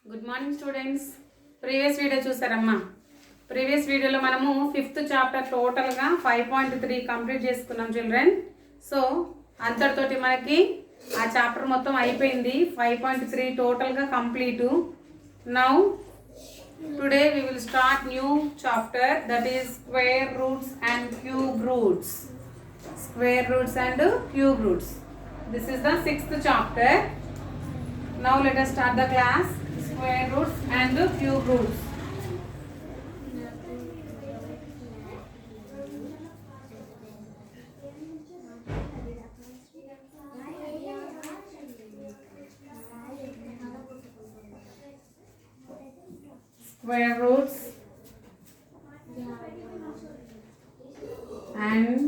Good morning students. Previous video చూసారమ్మా. Previous వీడియోలో మనము 5th చాప్టర్ టోటల్గా 5.3 కంప్లీట్ చేసుకున్నాం చిల్డ్రన్. సో అంతటితోటి మనకి ఆ చాప్టర్ మొత్తం అయిపోయింది. 5.3 టోటల్గా complete. Now today we will start new chapter, that is square roots and cube roots. Square roots and cube roots. This is the 6th chapter. Now let us start the class. Square roots and cube roots. Square roots and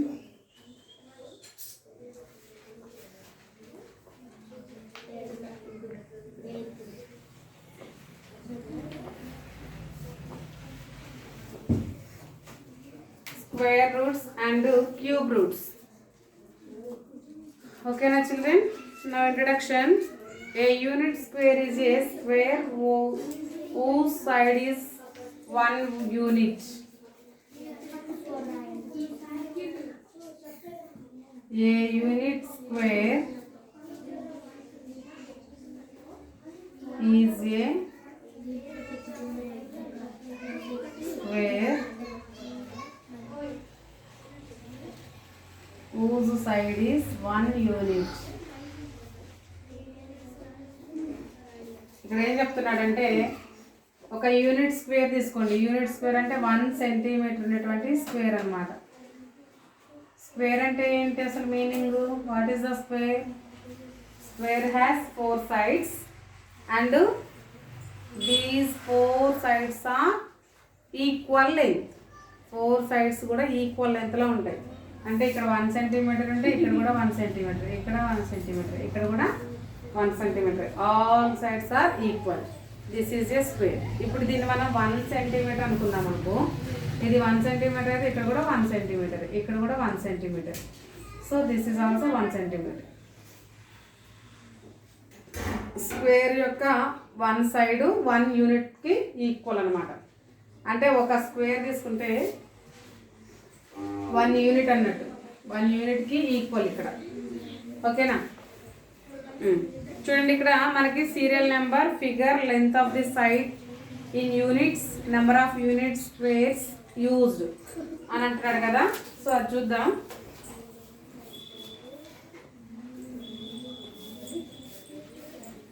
square roots and cube roots. Okay na children. Now introduction. A unit square is a square whose side is 1 unit. A unit square is a square whose side is 1 unit. ఇక్కడ ఏం చెప్తున్నాడంటే ఒక unit square తీసుకోండి. Unit square అంటే 1 centimetre ఉన్నటువంటి square అన్నమాట. Square అంటే ఏంటి అసలు meaning? What is the square? Square has 4 sides and these 4 sides are equal length. 4 sides కూడా ఈక్వల్ లెంత్లో ఉంటాయి. అంటే ఇక్కడ 1 సెంటీమీటర్ ఉంటే ఇక్కడ కూడా 1 సెంటీమీటర్, ఇక్కడ 1 సెంటీమీటర్, ఇక్కడ కూడా 1 centimetre. All sides are equal. This is a square. ఇప్పుడు దీన్ని మనం 1 సెంటీమీటర్ అనుకుందాం అనుకో. ఇది 1 సెంటీమీటర్ అయితే ఇక్కడ కూడా 1 సెంటీమీటర్, ఇక్కడ కూడా 1 centimetre. So this is also 1 centimetre. Square యొక్క 1 సైడ్ 1 యూనిట్కి ఈక్వల్ అనమాట. అంటే ఒక స్క్వేర్ తీసుకుంటే 1 యూనిట్ అన్నట్టు, 1 యూనిట్కి ఈక్వల్ ఇక్కడ. ఓకేనా? చూడండి, ఇక్కడ మనకి serial number, figure, length of the side in units, number of units, squares used అని అంటున్నాడు కదా. సో అది చూద్దాం.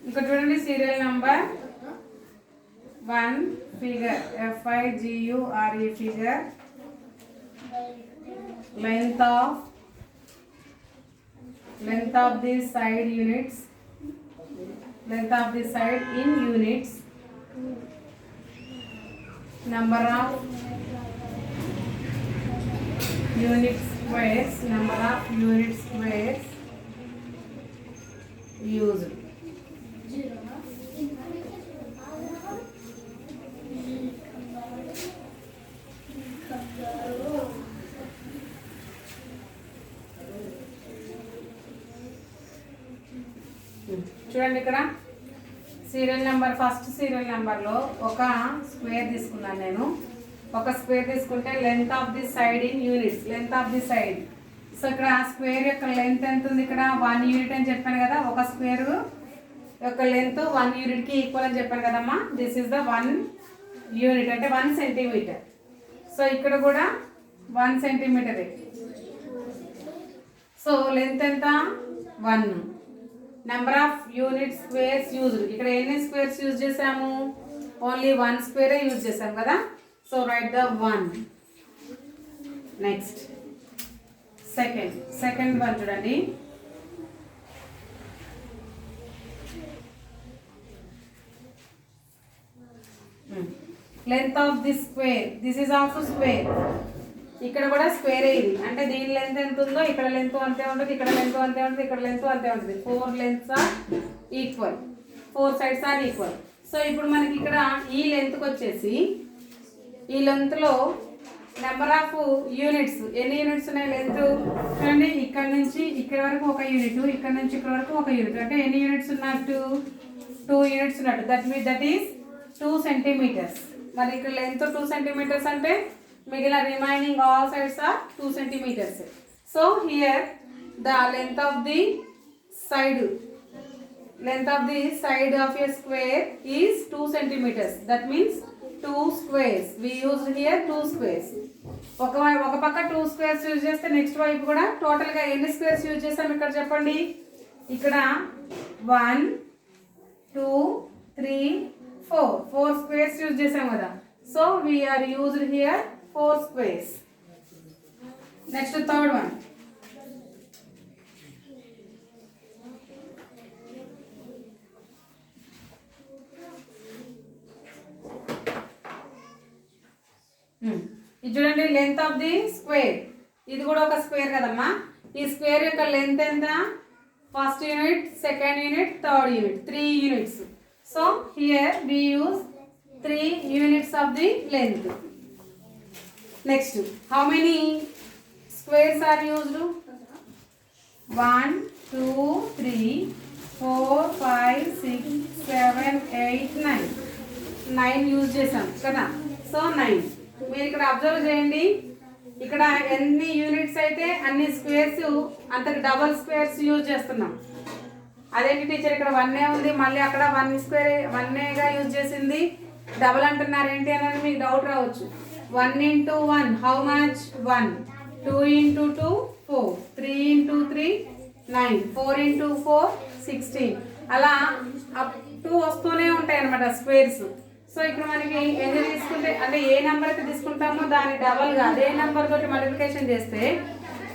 ఇంకా చూడండి, serial number 1 figure, FIGURE figure, length of the side units, length of the side in units, number of unit squares, number of unit squares used. చూడండి, ఇక్కడ serial number, first serial నెంబర్లో ఒక స్క్వేర్ తీసుకున్నాను నేను. ఒక స్క్వేర్ తీసుకుంటే length of the side in units, length of the side. So ఇక్కడ square యొక్క లెంత్ ఎంత ఉంది? ఇక్కడ 1 యూనిట్ అని చెప్పాను కదా. ఒక స్క్వేర్ యొక్క లెంత్ 1 యూనిట్కి ఈక్వల్ అని చెప్పాను కదమ్మా. దిస్ ఈస్ ద 1 యూనిట్ అంటే 1 సెంటీమీటర్. సో ఇక్కడ కూడా 1 సెంటీమీటరే. సో లెంత్ ఎంత? 1. Number of unit squares used. ఇక్కడ ఎన్ని స్క్వేర్స్ యూజ్ చేసాము? ఓన్లీ 1 స్క్వేరే యూజ్ చేసాము కదా. So write the 1. Next second one చూడండి. Length of the square, this is also square. ఇక్కడ కూడా స్క్వేరే ఇది. అంటే దీని లెంత్ ఎంత ఉందో ఇక్కడ లెంత్ అంతే ఉంటుంది, ఇక్కడ లెంత్ అంతే ఉంటుంది, ఇక్కడ లెంత్ అంతే ఉంటుంది. 4 lengths are equal, 4 sides are equal. So ఇప్పుడు మనకి ఇక్కడ ఈ లెంత్కి వచ్చేసి, ఈ లెంత్లో నెంబర్ ఆఫ్ యూనిట్స్, ఎన్ని యూనిట్స్ ఉన్నాయి లెంత్ చూడండి. ఇక్కడ నుంచి ఇక్కడ వరకు ఒక యూనిట్, ఇక్కడ నుంచి ఇక్కడ వరకు ఒక యూనిట్. అంటే ఎన్ని యూనిట్స్ ఉన్నట్టు? 2 యూనిట్స్ ఉన్నట్టు. That is 2 centimetres. మరి ఇక్కడ లెంత్ 2 సెంటీమీటర్స్ అంటే మిగిలిన remaining all sides are 2 centimetres. So here the length of the side of a square is 2 centimeters. That means 2 squares. We used here 2 squares. ఒక పక్క 2 squares use చేస్తే next వైపు కూడా టోటల్గా ఎన్ని స్క్వేర్స్ యూజ్ చేస్తాం ఇక్కడ చెప్పండి. ఇక్కడ 1 2 3 4 స్క్వేర్స్ యూజ్ చేసాం కదా. So we are used here 4 squares. Next third one. ఇది చూడండి, లెంత్ ఆఫ్ ది స్క్వేర్. ఇది కూడా ఒక స్క్వేర్ కదమ్మా. ఈ స్క్వేర్ యొక్క లెంత్ ఎంత? First unit, second unit, third unit, 3 units. So here we use 3 units of the length. Next, how many squares are used? 1 2 3 4 5 6 7 8 9 use చేసాం కదా. సో 9. మీరు ఇక్కడ అబ్జర్వ్ చేయండి, ఇక్కడ ఎన్ని యూనిట్స్ అయితే అన్ని స్క్వేర్స్ అంతకు డబల్ స్క్వేర్స్ యూజ్ చేస్తున్నాం. అదేంటి టీచర్ ఇక్కడ 1 ఉంది, మళ్ళీ అక్కడ 1 స్క్వేర్ 1గా యూజ్ చేసింది, డబల్ అంటున్నారు ఏంటి అనేది మీకు డౌట్ రావచ్చు. 1 into 1 how much? 1. 2 into 2 4. 3 into 3 9. 4 into 4 16. అలా అప్ టు వస్తూనే ఉంటాయి అన్నమాట స్క్వేర్స్. సో ఇక్కడ మనకి ఎన్ని తీసుకుంటే అంటే ఏ నెంబర్ అయితే తీసుకుంటామో దాని డబల్గా అదే నెంబర్ తోటి మల్టిప్లికేషన్ చేస్తే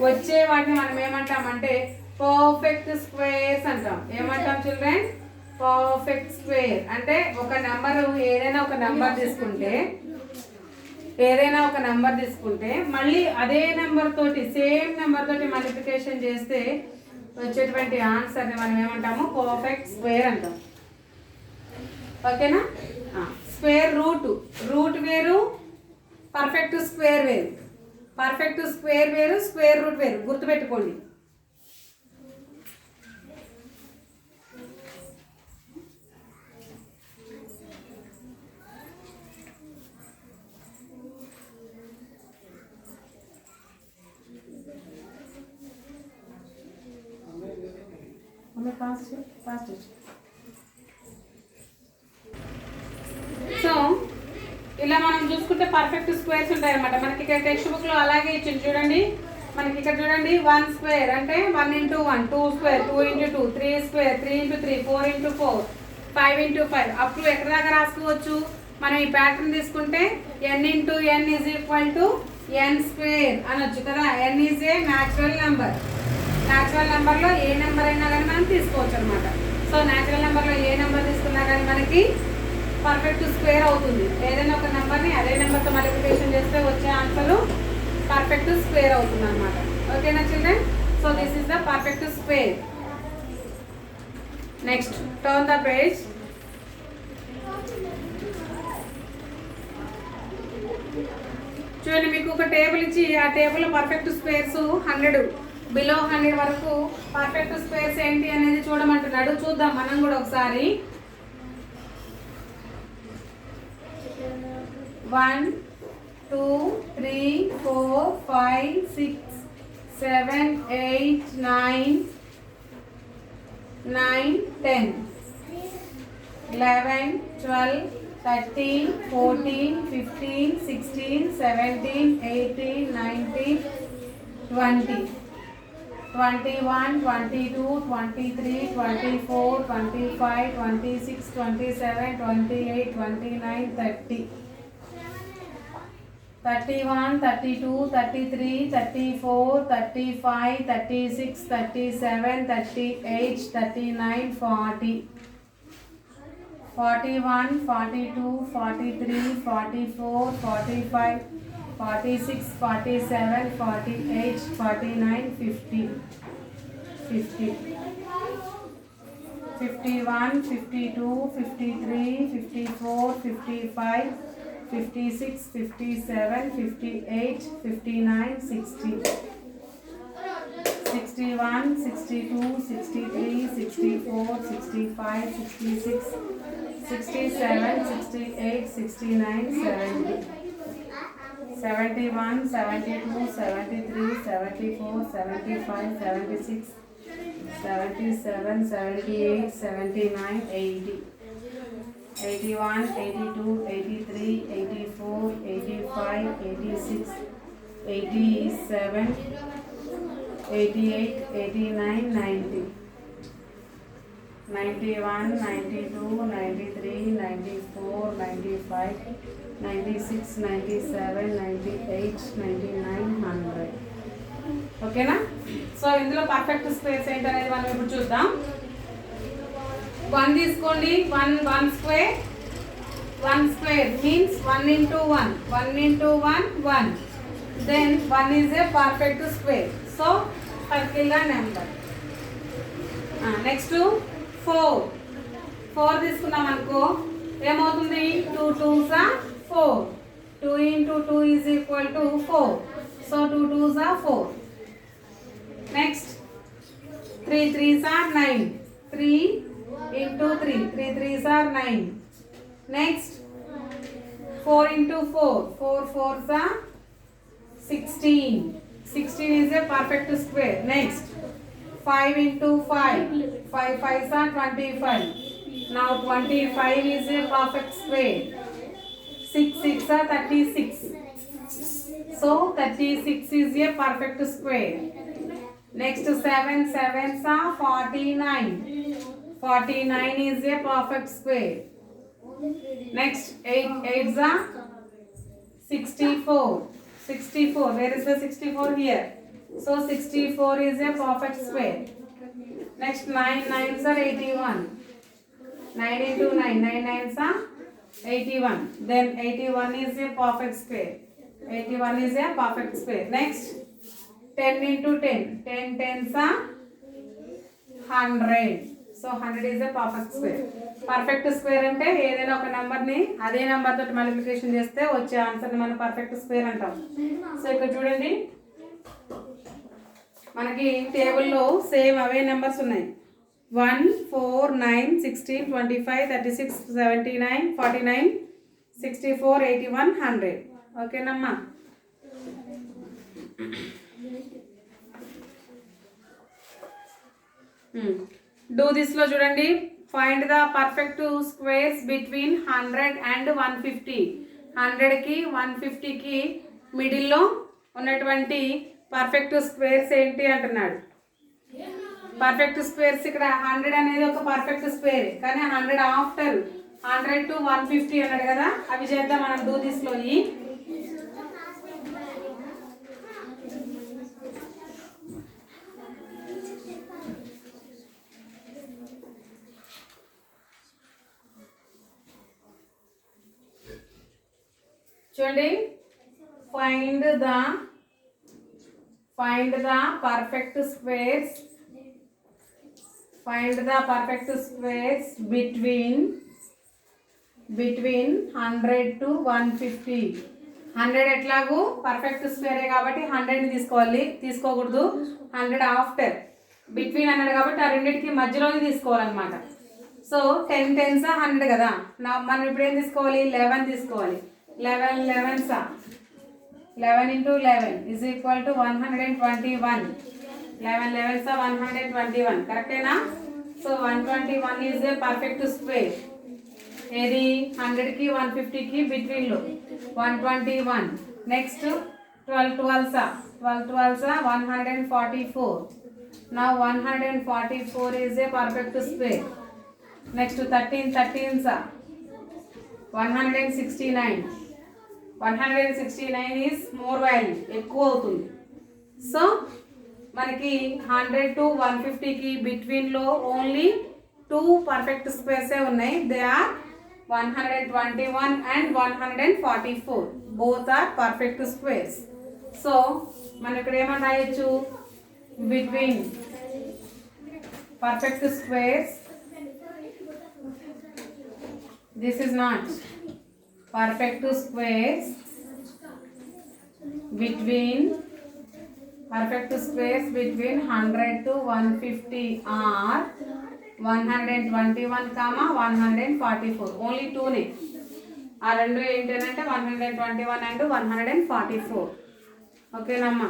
వచ్చే వాటిని మనం ఏమంటామంటే పర్ఫెక్ట్ స్క్వేర్స్ అంటాం. ఏమంటాం చిల్డ్రన్? Perfect square. అంటే ఒక నెంబర్ ఏదైనా ఒక నెంబర్ తీసుకుంటే మళ్ళీ అదే నెంబర్ తోటి సేమ్ నెంబర్ తోటి మల్టిప్లికేషన్ చేస్తే వచ్చేటువంటి ఆన్సర్ని మనం ఏమంటాము? పర్ఫెక్ట్ స్క్వేర్ అంటాం. ఓకేనా? స్క్వేర్ రూట్ వేరు, పర్ఫెక్ట్ స్క్వేర్ వేరు. పర్ఫెక్ట్ స్క్వేర్ వేరు, స్క్వేర్ రూట్ వేరు. గుర్తుపెట్టుకోండి. ఫాస్ట్. సో ఇలా మనం చూసుకుంటే పర్ఫెక్ట్ స్క్వేర్స్ ఉంటాయి అన్నమాట. మనకి ఇక్కడ టెక్స్ట్ బుక్ లో అలాగే ఇచ్చింది చూడండి. మనకి ఇక్కడ చూడండి 1 స్క్వేర్ అంటే 1 into 1, 2 square 2 into 2, 3 square 3 into 3, 4 into 4, 5 into 5 up to ఎక్కడ దాకా రాసుకోవచ్చు. మనం ఈ ప్యాటర్న్ తీసుకుంటే n into n is equal to n square అనొచ్చు కదా. n is a natural number. Natural నెంబర్లో ఏ నెంబర్ అయినా కానీ మనం తీసుకోవచ్చు అనమాట. సో న్యాచురల్ నెంబర్లో ఏ నెంబర్ తీసుకున్నా కానీ మనకి పర్ఫెక్ట్ స్క్వేర్ అవుతుంది. ఏదైనా ఒక నెంబర్ని అదే నెంబర్తో మల్టిప్లికేషన్ చేస్తే వచ్చే ఆన్సర్ పర్ఫెక్ట్ స్క్వేర్ అవుతుంది అనమాట. ఓకేనా children? So this is the perfect square. Next, turn the page. చూడండి, మీకు ఒక టేబుల్ ఇచ్చి ఆ టేబుల్లో పర్ఫెక్ట్ స్క్వేర్స్ 100 బిలో 100 వరకు పర్ఫెక్ట్ స్క్వేర్స్ ఏంటి అనేది చూడమంటున్నాడు. చూద్దాం మనం కూడా ఒకసారి. 1 2 3 4 5 6 7 8 9 10 11 12 13 14 15 16 17 18 19 20 21 22 23 24 25 26 27 28 29 30 31 32 33 34 35 36 37 38 39 40 41 42 43 44 45 46 47 48 49 50 51 52 53 54 55 56 57 58 59 60 61, 62, 63, 64, 65, 66, 67, 68, 69, 70. 71, 72, 73, 74, 75, 76, 77, 78, 79, 80. 81, 82, 83, 84, 85, 86, 87, 88, 89, 90. 91, 92, 93, 94, 95, 96, 97, 98, 99, 100. ఓకేనా? సో ఇందులో పర్ఫెక్ట్ స్క్వేర్స్ ఏంటనేది మనం ఇప్పుడు చూద్దాం. 1 తీసుకోండి. 1 square. 1 square means 1 into 1. 1 into 1, 1. Then 1 is a perfect square. So circular number. Next to 4. 4 తీసుకున్నాం అనుకో ఏమవుతుంది? 2 2s are 4. 2 into 2 is equal to 4. So 2 2s are 4. Next 3 3s are 9. 3 into 3. 3 3s are 9. Next 4 into 4. 4 4s are 16. 16 is a perfect square. Next 5 into 5. 5 5s are 25. Now 25 is a perfect square. 6 6 are 36. So 36 is a perfect square. Next 7 7s are 49. 49 is a perfect square. Next 8 8s are 64. 64. Where is the 64? Here. So 64 is a perfect square. Next 9 9s are 81. 9 into 9. 9 9s are 81. Then 81 is a perfect square. 81 is a perfect square. Next 10 into 10. 10 10s are 100. So 100 is a perfect square. Perfect square అంటే ఏదైనా ఒక నెంబర్ని అదే number తోటి multiplication చేస్తే వచ్చే ఆన్సర్ని మనం పర్ఫెక్ట్ స్క్వేర్ అంటాం. సో ఇక్కడ చూడండి మనకి టేబుల్లో సేమ్ అవే నెంబర్స్ ఉన్నాయి. 1 4 9 16 25 36 79 49 64 81 100. ఓకేనమ్మా? డూ దిస్లో చూడండి. Find the perfect squares between 100 and 150. 100కి 150కి మిడిల్లో ఉన్నటువంటి పర్ఫెక్ట్ స్క్వేర్స్ ఏంటి అంటున్నాడు. పర్ఫెక్ట్ స్క్వేర్స్ ఇక్కడ 100 అనేది ఒక పర్ఫెక్ట్ స్క్వేర్, కానీ 100 ఆఫ్టర్ 100 to 150 అన్నాడు కదా, అవి చేద్దాం మనం డూ దిస్లో. చూడండి, find the perfect squares. Find the perfect squares between 100 to 150. 100 ఎట్లాగూ పర్ఫెక్ట్ స్క్వేరే కాబట్టి 100ని తీసుకోకూడదు. 100 ఆఫ్టర్, బిట్వీన్ అన్నాడు కాబట్టి ఆ రెండింటికి మధ్యలోనే తీసుకోవాలన్నమాట. సో 10 10s 100 కదా. మనం ఇప్పుడు ఏం తీసుకోవాలి? 11 తీసుకోవాలి. 11 11s 11 into 11 is equal to 121. 11 11s 121. కరెక్టేనా? So 121 is a perfect square. ఏది? 100కి 150కి బిట్వీన్లో 121. Next 12 12s 144. Now 144 is a perfect square. Next 13 13s 169. 169 is more value, ఎక్కువ అవుతుంది. సో మనకి 100 to 150కి బిట్వీన్లో ఓన్లీ 2 పర్ఫెక్ట్ స్క్వేర్సే ఉన్నాయి. They are 121 and 144. Both are perfect squares. So మనం ఇక్కడ ఏమని రాయొచ్చు? Between perfect squares, this is not perfect squares between perfect squares between 100 to 150 are 121 comma 144. Only two ne ఆ రెండు ఏంటంటే 121 and 144. ఓకేనమ్మా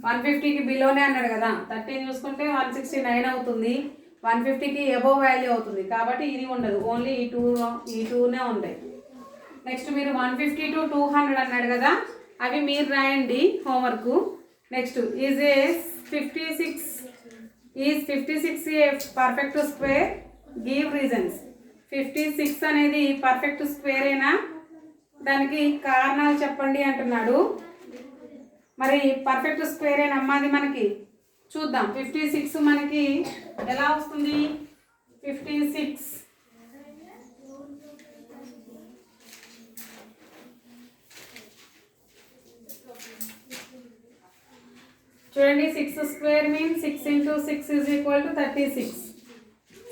150కి బిలోనే అన్నాడు కదా 13 చూసుకుంటే 169 అవుతుంది 150కి అబోవ్ వాల్యూ అవుతుంది కాబట్టి ఇది ఉండదు ఓన్లీ ఈ టూనే ఉంటాయి. నెక్స్ట్ మీరు 150 to 200 అన్నాడు కదా అవి మీరు రాయండి homework. Next is 56 a perfect square, give reasons. 56 అనేది పర్ఫెక్ట్ స్క్వేరేనా, దానికి కారణాలు చెప్పండి అంటున్నాడు. మరి పర్ఫెక్ట్ స్క్వేరేనమ్మా అది మనకి చూద్దాం. 56 మనకి ఎలా వస్తుంది? 56 చూడండి 6 square means 6 into 6 is equal to 36.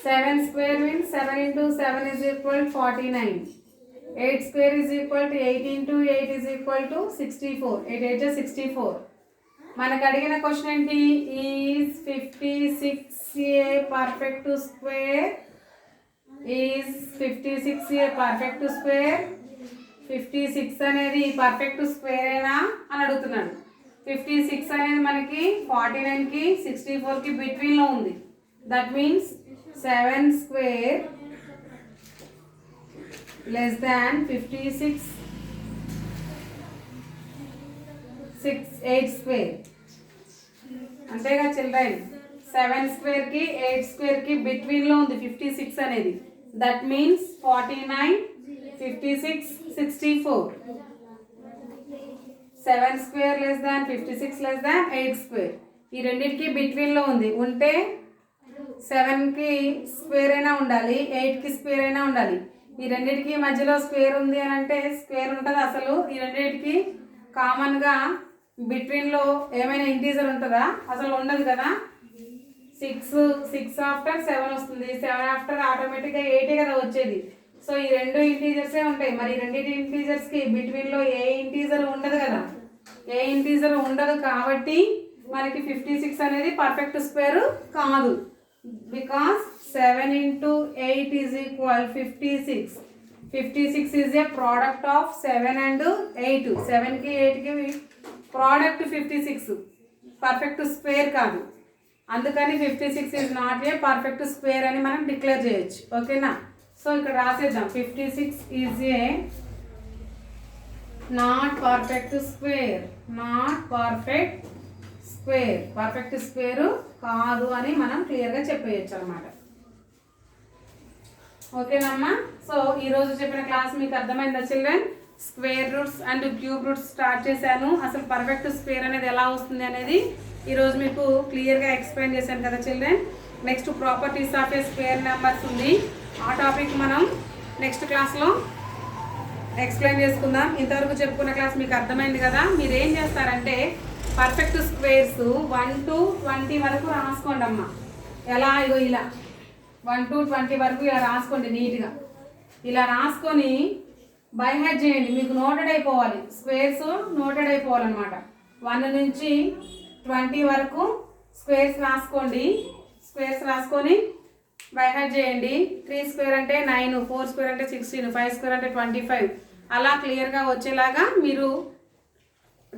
7 square means 7 into 7 is equal to 49. 8 square is equal to 8 into 8 is equal to 64. 8 8 is 64. మనకు అడిగిన క్వశ్చన్ ఏంటి? Is 56 a perfect square? Is 56 a perfect square? 56 అనేది పర్ఫెక్ట్ స్క్వేరేనా అని అడుగుతున్నాడు. 56 అనేది మనకి 49కి 64కి బిట్వీన్లో ఉంది. That means 7 square less than 56 8 square. అంతేగా చిల్డ్రన్ 7 squareకి 8 squareకి బిట్వీన్లో ఉంది 56 అనేది. That means 49 56 64. 7 square less than 56 less than 8 square. ఈ రెండింటికి బిట్వీన్లో ఉంది. ఉంటే 7కి స్క్వేర్ అయినా ఉండాలి, 8కి స్క్వేర్ అయినా ఉండాలి. ఈ రెండింటికి మధ్యలో స్క్వేర్ ఉంది అని అంటే స్క్వేర్ ఉంటుంది. అసలు ఈ రెండింటికి కామన్గా బిట్వీన్లో ఏమైనా ఇంటీజర్ ఉంటుందా? అసలు ఉండదు కదా. 6 ఆఫ్టర్ 7 వస్తుంది, 7 ఆఫ్టర్ ఆటోమేటిక్గా 8 కదా వచ్చేది. సో ఈ రెండు ఇంటీజర్సే ఉంటాయి. మరి ఈ రెండింటి ఇంటీజర్స్కి బిట్వీన్లో ఏ ఇంటీజర్ ఉండదు కదా. ఏ ఇంటీజర్ ఉండదు కాబట్టి మనకి 56 అనేది పర్ఫెక్ట్ స్క్వేర్ కాదు. Because 7 into 8 is equal 56. 56 is a product of 7 and 8. 7కి 8కి ప్రోడక్ట్ 56, పర్ఫెక్ట్ స్క్వేర్ కాదు. అందుకని 56 is not a perfect square అని మనం డిక్లేర్ చేయొచ్చు. ఓకేనా? సో ఇక్కడ రాసేద్దాం 56 is a not perfect square. Not perfect square, perfect square కాదు అని మనం క్లియర్గా చెప్పేయచ్చు అనమాట. ఓకేనమ్మా? సో ఈరోజు చెప్పిన క్లాస్ మీకు అర్థమైందా children? Square roots and cube roots start చేశాను. అసలు పర్ఫెక్ట్ స్క్వేర్ అనేది ఎలా వస్తుంది అనేది ఈరోజు మీకు క్లియర్గా ఎక్స్ప్లెయిన్ చేశాను కదా children. Next properties of A square numbers ఉంది. ఆ టాపిక్ మనం నెక్స్ట్ క్లాస్లో ఎక్స్ప్లెయిన్ చేసుకుందాం. ఇంతవరకు చెప్పుకున్న క్లాస్ మీకు అర్థమైంది కదా. మీరు ఏం చేస్తారంటే పర్ఫెక్ట్ స్క్వేర్స్ 1 to 20 వరకు రాసుకోండి అమ్మా. ఎలా? ఇగో ఇలా 1 to 20 వరకు ఇలా రాసుకోండి నీట్గా. ఇలా రాసుకొని బై హార్ట్ చేయండి. మీకు నోటెడ్ అయిపోవాలి, స్క్వేర్స్ నోటెడ్ అయిపోవాలన్నమాట. 1 నుంచి 20 వరకు స్క్వేర్స్ రాసుకోండి. స్క్వేర్స్ రాసుకొని బై హార్ట్ చేయండి. 3 స్క్వేర్ అంటే 9, 4 స్క్వేర్ అంటే 16, 5 స్క్వేర్ అంటే 25. అలా క్లియర్గా వచ్చేలాగా మీరు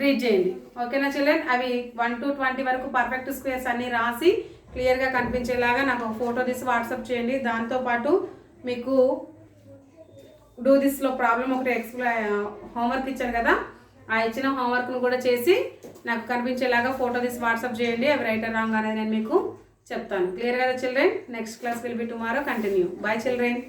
రీడ్ చేయండి. ఓకేనా చిల్డ్రన్? అవి 1 to 20 వరకు పర్ఫెక్ట్ స్క్వేర్స్ అన్నీ రాసి క్లియర్గా కనిపించేలాగా నాకు ఒక ఫోటో తీసి వాట్సాప్ చేయండి. దాంతోపాటు మీకు డూ దిస్లో ప్రాబ్లం ఒకటి హోంవర్క్ ఇచ్చాను కదా, ఆ ఇచ్చిన హోంవర్క్ను కూడా చేసి నాకు కనిపించేలాగా ఫోటో తీసి వాట్సాప్ చేయండి. అవి రైట్ ఆర్ రాంగ్ అనేది నేను మీకు చెప్తాను. క్లియర్ కదా children? Next class will be tomorrow. Continue. Bye children.